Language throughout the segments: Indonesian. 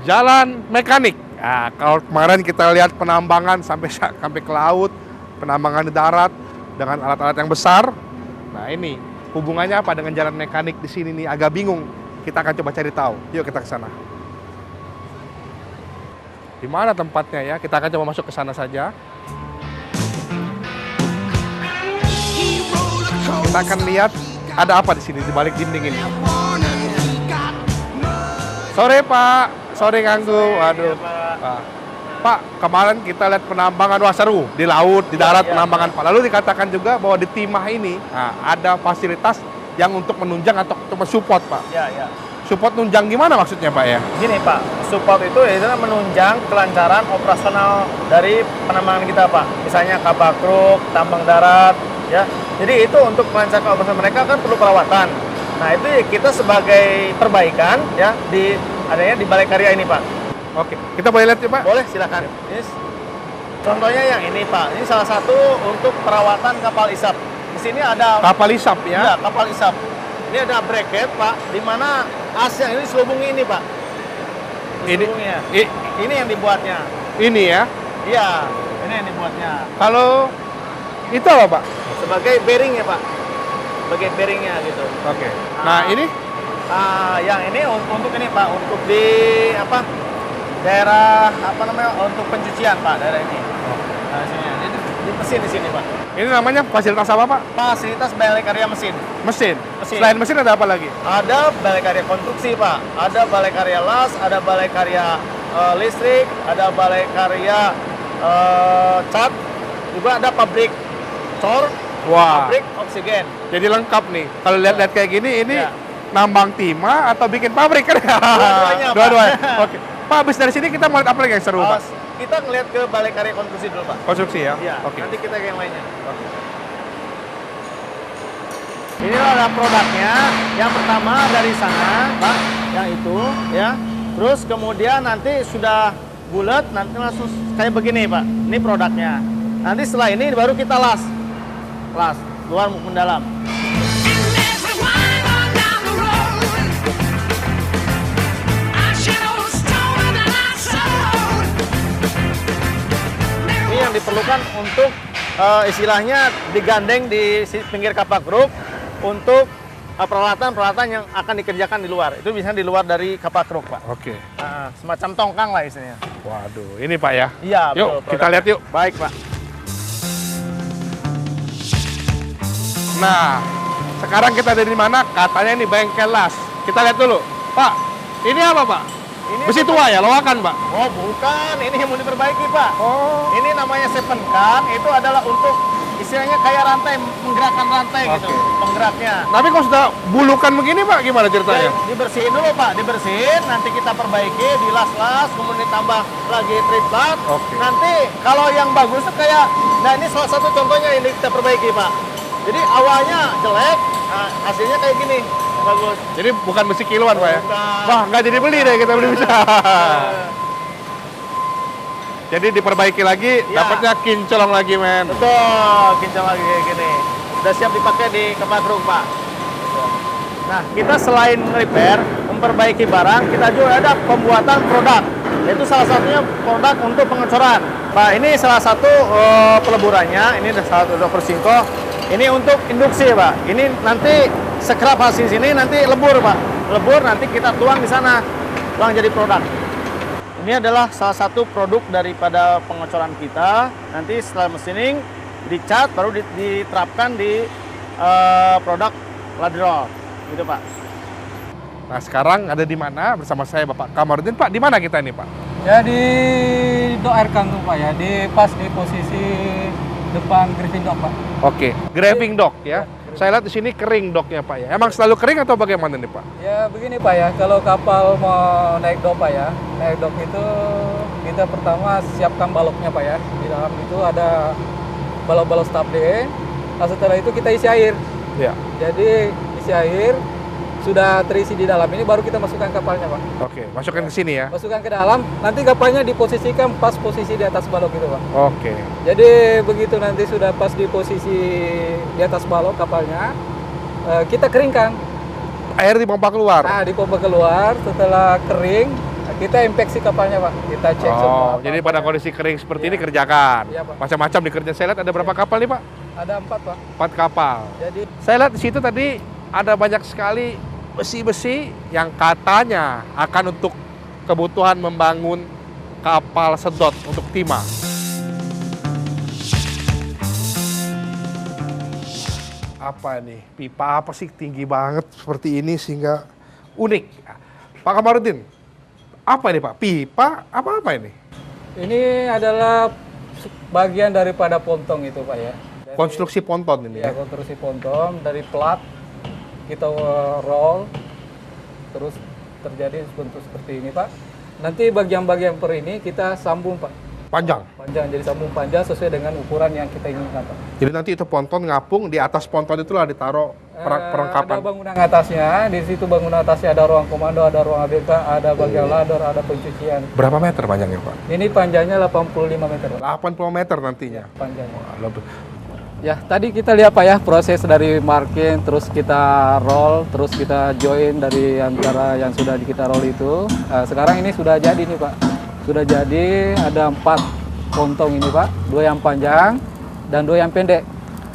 jalan mekanik. Nah, kalau kemarin kita lihat penambangan sampai ke laut, penambangan di darat dengan alat-alat yang besar. Nah, ini hubungannya apa dengan jalan mekanik di sini nih? Agak bingung. Kita akan coba cari tahu. Yuk kita ke sana. Di mana tempatnya ya? Kita akan coba masuk ke sana saja. Kita akan lihat ada apa di sini di balik dinding ini. Sore Pak, sore ganggu. Waduh. Pak, kemarin kita lihat penambangan, wah seru di laut, di darat penambangan Pak. Lalu dikatakan juga bahwa di Timah ini ada fasilitas yang untuk menunjang atau untuk mensupport Pak. Iya. Support nunjang gimana maksudnya Pak ya? Gini Pak, support itu adalah menunjang kelancaran operasional dari penambangan kita Pak. Misalnya kapal kruk, tambang darat, ya. Jadi itu untuk kelancaran operasi mereka kan perlu perawatan. Nah itu kita sebagai perbaikan ya adanya di Balai Karya ini Pak. Oke, kita boleh lihat ya Pak? Boleh, silakan. Yes. Contohnya yang ini Pak, ini salah satu untuk perawatan kapal isap. Di sini ada Kapal isap ya? Ya, kapal isap. Ini ada bracket Pak, di mana asnya ini selubungi ini Pak. Selubungnya. Ini yang dibuatnya. Ini ya? Iya, ini yang dibuatnya. Kalau itu apa Pak? Sebagai bearingnya Pak. Sebagai bearingnya gitu. Oke. Nah ini? Yang ini untuk ini Pak, untuk di daerah untuk pencucian Pak, daerah ini. Nah, sini. Di mesin di sini Pak. Ini namanya fasilitas apa Pak? Fasilitas Balai Karya mesin. Mesin. Selain mesin ada apa lagi? Ada Balai Karya konstruksi Pak, ada Balai Karya las, ada Balai Karya listrik, ada Balai Karya cat, juga ada pabrik cor, pabrik oksigen. Jadi lengkap nih. Kalau lihat-lihat kayak gini, ini nambang timah atau bikin pabrik kan? Dua-duanya. Oke. Pak, habis dari sini kita mau lihat apa lagi yang seru Pak? Kita ngeliat ke Balai Karya konstruksi dulu Pak. Konstruksi ya? Iya. Oke. Nanti kita ke yang lainnya. Oke. Ini adalah produknya. Yang pertama dari sana, Pak, yang itu, ya. Terus kemudian nanti sudah bulat, nanti langsung kayak begini, Pak. Ini produknya. Nanti setelah ini baru kita las, luar maupun dalam. Ini yang diperlukan untuk istilahnya digandeng di pinggir kapal kruk untuk peralatan-peralatan yang akan dikerjakan di luar. Itu biasanya di luar dari kapal kruk, Pak. Oke. Semacam tongkang lah istilahnya. Waduh, ini Pak ya? Iya, yuk, betul. kita lihat yuk. Baik, Pak. Nah, sekarang kita ada di mana? Katanya ini bengkel las. Kita lihat dulu. Pak, ini apa Pak? Ini besi tua ya, loakan Pak? Oh, bukan. Ini yang mau diperbaiki, Pak. Oh. Ini namanya seven can. Itu adalah untuk istilahnya kayak rantai, menggerakkan rantai gitu, penggeraknya. Tapi kalau sudah bulukan begini Pak, gimana ceritanya? Dibersihin dulu Pak, dibersihin, nanti kita perbaiki, dilas-las, kemudian ditambah lagi triplat. Oke. Nanti kalau yang bagus tuh kayak, nah ini salah satu contohnya ini kita perbaiki Pak. Jadi awalnya jelek, nah hasilnya kayak gini, bagus. Jadi bukan besi kiloan Pak ya? Bukan. Wah, nggak jadi beli deh, kita beli bisa. Jadi diperbaiki lagi, Ya. dapatnya kinclong lagi men. Betul, kincang lagi kayak gini. Udah siap dipakai di kapal truk Pak. Nah, kita selain repair, memperbaiki barang, kita juga ada pembuatan produk. Itu salah satunya produk untuk pengecoran. Pak, ini salah satu peleburannya. Ini salah satu persingko. Ini untuk induksi Pak. Ini nanti scrap hasil sini nanti lebur Pak. Lebur nanti kita tuang di sana, tuang jadi produk. Ini adalah salah satu produk daripada pengecoran kita. Nanti setelah machining, dicat, baru diterapkan di produk ladrol, gitu Pak. Nah sekarang ada di mana bersama saya Bapak Kamarudin Pak? Di mana kita ini Pak? Ya di Dok Air Kangkung Pak ya, pas di posisi depan Griffin Dock Pak. Oke, graving dock ya. Saya lihat di sini kering docknya Pak ya. Emang selalu kering atau bagaimana nih Pak? Ya begini Pak ya, kalau kapal mau naik dock Pak ya, naik dock itu kita pertama siapkan baloknya Pak ya. Di dalam itu ada balok-balok staf DE. Nah, setelah itu kita isi air. Iya. Jadi isi air sudah terisi di dalam ini baru kita masukkan kapalnya Pak. Oke, masukkan ke sini ya. Masukkan ke dalam, nanti kapalnya diposisikan pas posisi di atas balok gitu Pak. Oke. Jadi begitu nanti sudah pas di posisi di atas balok kapalnya, kita keringkan. Air dipompa keluar. Nah, dipompa keluar, setelah kering, Kita inspeksi kapalnya Pak, kita cek semua. Jadi pada kondisi kering seperti ini Iya. kerjakan. Iya, Pak. Macam-macam dikerjain. Saya lihat ada berapa kapal nih Pak? Ada 4 Pak. 4 kapal. Jadi Saya lihat di situ tadi ada banyak sekali besi-besi yang katanya akan untuk kebutuhan membangun kapal sedot untuk timah. Apa nih? Pipa apa sih tinggi banget seperti ini sehingga unik. Pak Kamarudin, apa ini Pak? Pipa apa ini? ini adalah bagian daripada pontong itu Pak ya. Dari- Konstruksi ponton ini ya, ya? konstruksi pontong dari plat kita roll terus terjadi bentuk seperti ini Pak. Nanti bagian-bagian per ini kita sambung Pak. Panjang. Panjang, jadi sambung panjang sesuai dengan ukuran yang kita inginkan Pak. Jadi nanti itu ponton ngapung, di atas ponton itulah ditaruh perlengkapan. Ada bangunan atasnya, di situ bangunan atasnya ada ruang komando, ada ruang ABK, ada bagian ladder, ada pencucian. Berapa meter panjangnya Pak? Ini panjangnya 85 meter Pak. 80 meter nantinya. Panjangnya. Wah, lebih. Ya, tadi kita lihat Pak ya proses dari marking, terus kita roll, terus kita join dari antara yang sudah kita roll itu. Sekarang ini sudah jadi nih Pak. Sudah jadi ada 4 pontong ini Pak, 2 yang panjang dan 2 yang pendek.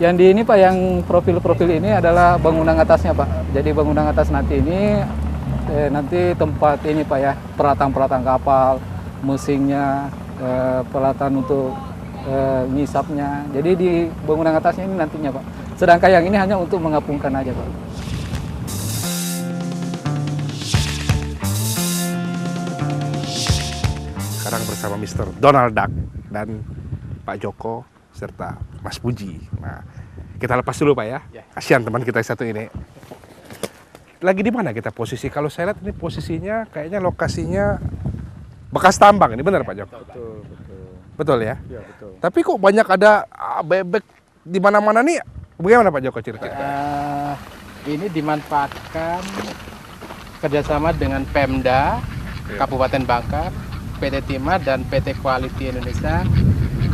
Yang di ini Pak, yang profil-profil ini adalah bangunan atasnya Pak. Jadi bangunan atas nanti ini nanti tempat ini Pak ya, peralatan-peralatan kapal, mesinnya, peralatan untuk ngisapnya. Jadi di bangunan atasnya ini nantinya Pak. Sedangkan yang ini hanya untuk mengapungkan aja Pak. Sekarang bersama Mr. Donald Duck dan Pak Joko serta Mas Puji. Nah, kita lepas dulu Pak ya. Kasihan teman kita yang satu ini. Lagi di mana kita posisi? Kalau saya lihat ini posisinya kayaknya lokasinya bekas tambang. Ini benar Pak Joko? Betul, betul. Betul ya? Iya, betul. Tapi kok banyak ada bebek di mana-mana nih? Bagaimana Pak Joko cerita? Ini dimanfaatkan kerjasama dengan Pemda, Kabupaten Bangka, PT Timah dan PT Quality Indonesia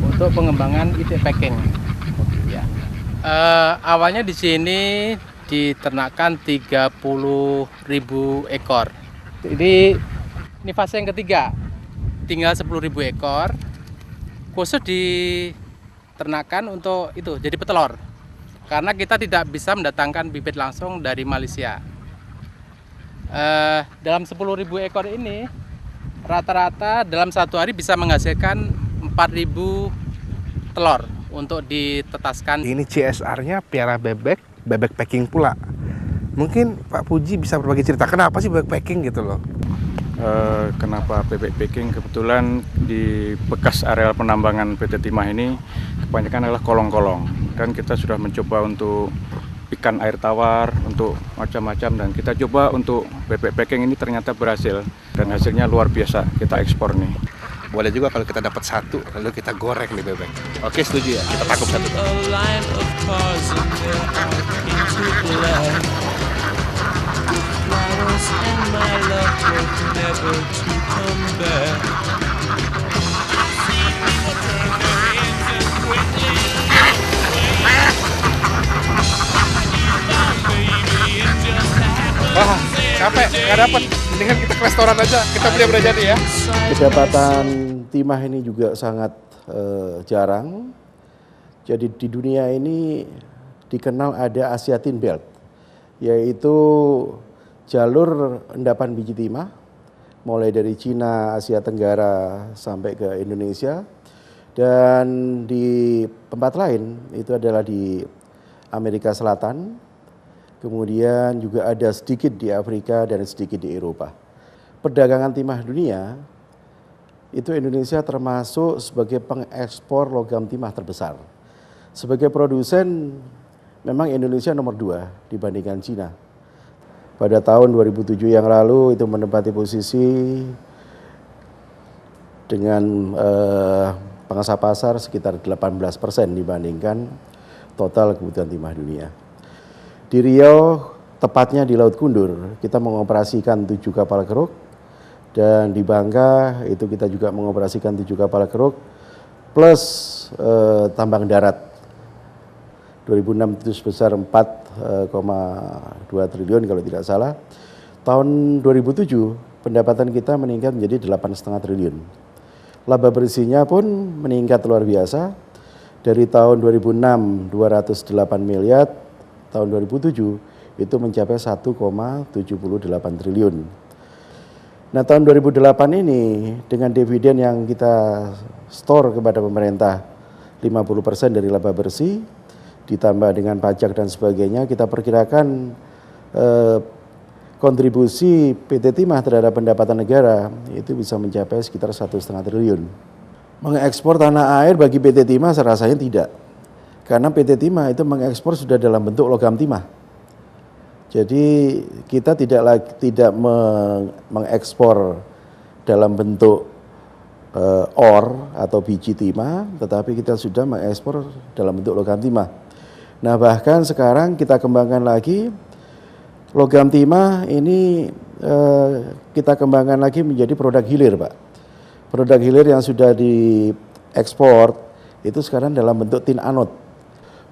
untuk pengembangan IT packing. Ya. Awalnya di sini diternakkan 30.000 ekor. Jadi ini fase yang ketiga, tinggal 10.000 ekor. Khusus diternakkan untuk itu jadi petelur. Karena kita tidak bisa mendatangkan bibit langsung dari Malaysia. Dalam 10.000 ekor ini rata-rata dalam satu hari bisa menghasilkan 4.000 telur untuk ditetaskan. Ini CSR-nya piara bebek, bebek packing pula. Mungkin Pak Puji bisa berbagi cerita, kenapa sih bebek packing gitu loh? Kenapa bebek packing? Kebetulan di bekas areal penambangan PT Timah ini kebanyakan adalah kolong-kolong. Dan kita sudah mencoba untuk ikan air tawar, untuk macam-macam. Dan kita coba untuk bebek packing ini ternyata berhasil. Dan hasilnya luar biasa, kita ekspor nih. Boleh juga kalau kita dapat satu, lalu kita goreng nih bebek. Oke, setuju ya? Kita tangkap satu. A line of cars and they're out into black. Flowers and my love hope never to come back. Wah, capek, nggak dapat. Mendingan kita ke restoran aja, kita beli yang udah jadi ya. Kedapatan timah ini juga sangat jarang. Jadi di dunia ini dikenal ada Asiatic Belt, yaitu jalur endapan biji timah, mulai dari Cina, Asia Tenggara sampai ke Indonesia. Dan di tempat lain itu adalah di Amerika Selatan, kemudian juga ada sedikit di Afrika dan sedikit di Eropa. Perdagangan timah dunia, itu Indonesia termasuk sebagai pengekspor logam timah terbesar. Sebagai produsen, memang Indonesia nomor 2 dibandingkan Cina. Pada tahun 2007 yang lalu itu menempati posisi dengan pangsa pasar sekitar 18% dibandingkan total kebutuhan timah dunia. Di Riau, tepatnya di Laut Kundur, kita mengoperasikan 7 kapal keruk. Dan di Bangka itu kita juga mengoperasikan 7 kapal keruk plus tambang darat. 2006 itu sebesar 4,2 triliun kalau tidak salah. Tahun 2007 pendapatan kita meningkat menjadi 8,5 triliun. Laba bersihnya pun meningkat luar biasa. Dari tahun 2006 208 miliar, tahun 2007 itu mencapai 1,78 triliun. Nah, tahun 2008 ini dengan dividen yang kita store kepada pemerintah 50% dari laba bersih ditambah dengan pajak dan sebagainya, kita perkirakan kontribusi PT Timah terhadap pendapatan negara itu bisa mencapai sekitar 1,5 triliun. Mengekspor tanah air bagi PT Timah saya rasanya tidak. Karena PT Timah itu mengekspor sudah dalam bentuk logam timah. Jadi kita tidak mengekspor dalam bentuk ore atau biji timah, tetapi kita sudah mengekspor dalam bentuk logam timah. Nah, bahkan sekarang kita kembangkan lagi logam timah ini kita kembangkan lagi menjadi produk hilir, Pak. Produk hilir yang sudah diekspor itu sekarang dalam bentuk tin anode.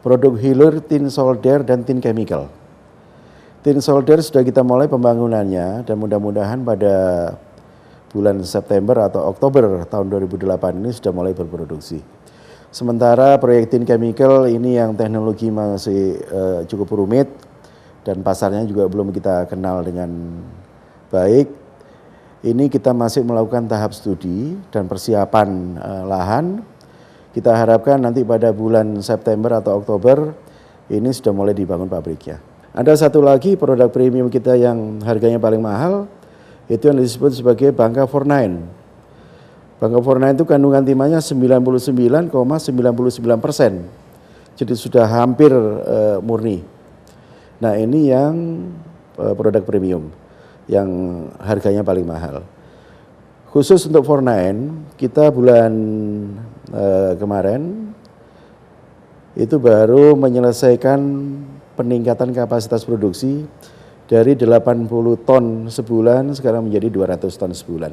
Produk hilir, tin solder, dan tin chemical. Tin solder sudah kita mulai pembangunannya dan mudah-mudahan pada bulan September atau Oktober tahun 2008 ini sudah mulai berproduksi. Sementara proyek tin chemical ini yang teknologi masih cukup rumit dan pasarnya juga belum kita kenal dengan baik. Ini kita masih melakukan tahap studi dan persiapan lahan. Kita harapkan nanti pada bulan September atau Oktober ini sudah mulai dibangun pabriknya. Ada satu lagi produk premium kita yang harganya paling mahal, itu yang disebut sebagai Bangka 49. Bangka 49 itu kandungan timahnya 99,99%. Jadi sudah hampir murni. Nah, ini yang produk premium yang harganya paling mahal. Khusus untuk 49, kita bulan kemarin itu baru menyelesaikan peningkatan kapasitas produksi dari 80 ton sebulan sekarang menjadi 200 ton sebulan.